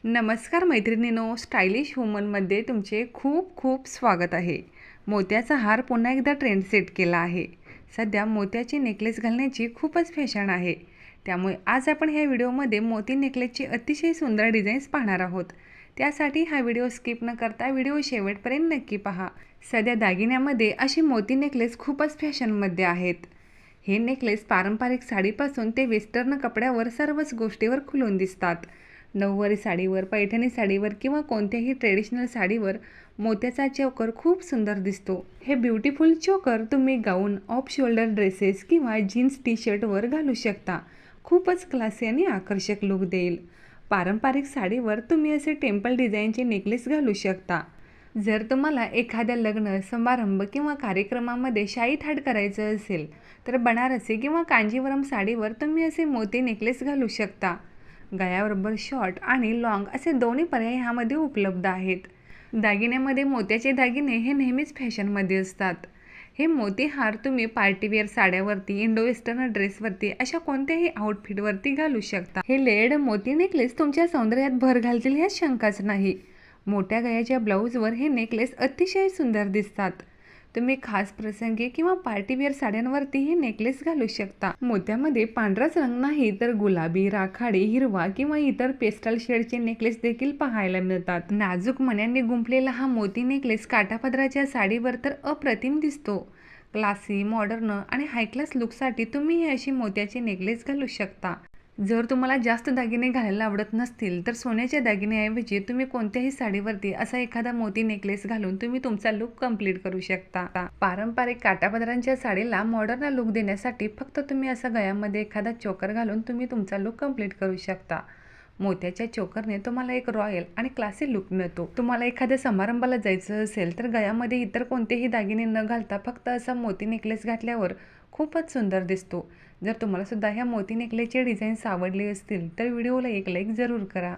नमस्कार मैत्रिणींनो, स्टायलिश वुमनमध्ये तुमचे खूप खूप स्वागत आहे। मोत्याचा हार पुन्हा एकदा ट्रेंड सेट केला आहे। सध्या मोत्याचे नेकलेस घालण्याची खूपच फॅशन आहे। त्यामुळे आज आपण ह्या व्हिडिओमध्ये मोती नेकलेसची अतिशय सुंदर डिझाईन्स पाहणार आहोत। त्यासाठी हा व्हिडिओ स्किप न करता व्हिडिओ शेवटपर्यंत नक्की पहा। सध्या दागिन्यामध्ये अशी मोती नेकलेस खूपच फॅशनमध्ये आहेत। हे नेकलेस पारंपरिक साडीपासून ते वेस्टर्न कपड्यावर सर्वच गोष्टीवर खुलून दिसतात। नऊवारी साडीवर, पैठणी साडीवर किंवा कोणत्याही ट्रेडिशनल साडीवर मोत्याचा चोकर खूप सुंदर दिसतो। हे ब्युटिफुल चोकर तुम्ही गाऊन, ऑफ शोल्डर ड्रेसेस किंवा जीन्स टी शर्टवर घालू शकता। खूपच क्लासी आणि आकर्षक लुक देईल। पारंपरिक साडीवर तुम्ही असे टेम्पल डिझाईनचे नेकलेस घालू शकता। जर तुम्हाला एखाद्या लग्न समारंभ किंवा कार्यक्रमामध्ये शाही थाट करायचं असेल तर बनारसी किंवा कांजीवरम साडीवर तुम्ही असे मोती नेकलेस घालू शकता। गळ्याबरोबर शॉर्ट आणि लॉंग असे दोन्ही पर्याय ह्यामध्ये उपलब्ध आहेत। दागिन्यामध्ये मोत्याचे दागिने हे नेहमीच फॅशनमध्ये असतात। हे मोती हार तुम्ही पार्टीवेअर साड्यावरती, इंडो वेस्टर्न ड्रेसवरती अशा कोणत्याही आउटफिटवरती घालू शकता। हे लेयर्ड मोती नेकलेस तुमच्या सौंदर्यात भर घालतील यात शंकाच नाही। मोठ्या गळ्याच्या ब्लाऊजवर हे नेकलेस अतिशय सुंदर दिसतात। तुम्ही खास प्रसंगी किंवा पार्टीवेअर साड्यांवरती हे नेकलेस घालू शकता। मोत्यामध्ये पांढराच रंग नाही तर गुलाबी, राखाडी, हिरवा किंवा इतर पेस्टल शेडचे नेकलेस देखील पाहायला मिळतात। नाजूक मण्यांनी गुंफलेला हा मोती नेकलेस काठापदराच्या साडीवर तर अप्रतिम दिसतो। क्लासी, मॉडर्न आणि हाय क्लास लुकसाठी तुम्ही ही अशी मोत्याचे नेकलेस घालू शकता। जर तुम्हाला जास्त दागिने घालायला आवडत नसतील तर सोन्याच्या दागिन्याऐवजी तुम्ही कोणत्याही साडीवरती असा एखादा मोती नेकलेस घालून तुम्ही तुमचा लुक कंप्लीट करू शकता। पारंपरिक काठापदरांच्या साडीला मॉडर्न लुक देण्यासाठी फक्त तुम्ही असा गळ्यामध्ये एखादा चोकर घालून तुम्ही तुमचा लुक कंप्लीट करू शकता। मोत्याच्या चोकरने तुम्हाला एक रॉयल आणि क्लासी लुक मिळतो। तुम्हाला एखाद्या समारंभाला जायचं असेल तर गळ्यामध्ये इतर कोणतेही दागिने न घालता फक्त असा मोती नेकलेस घातल्यावर खूपच सुंदर दिसतो। जर तुम्हाला सुद्धा ह्या मोती नेकलेसचे डिझाईन्स आवडले असतील तर व्हिडिओला एक लाईक जरूर करा।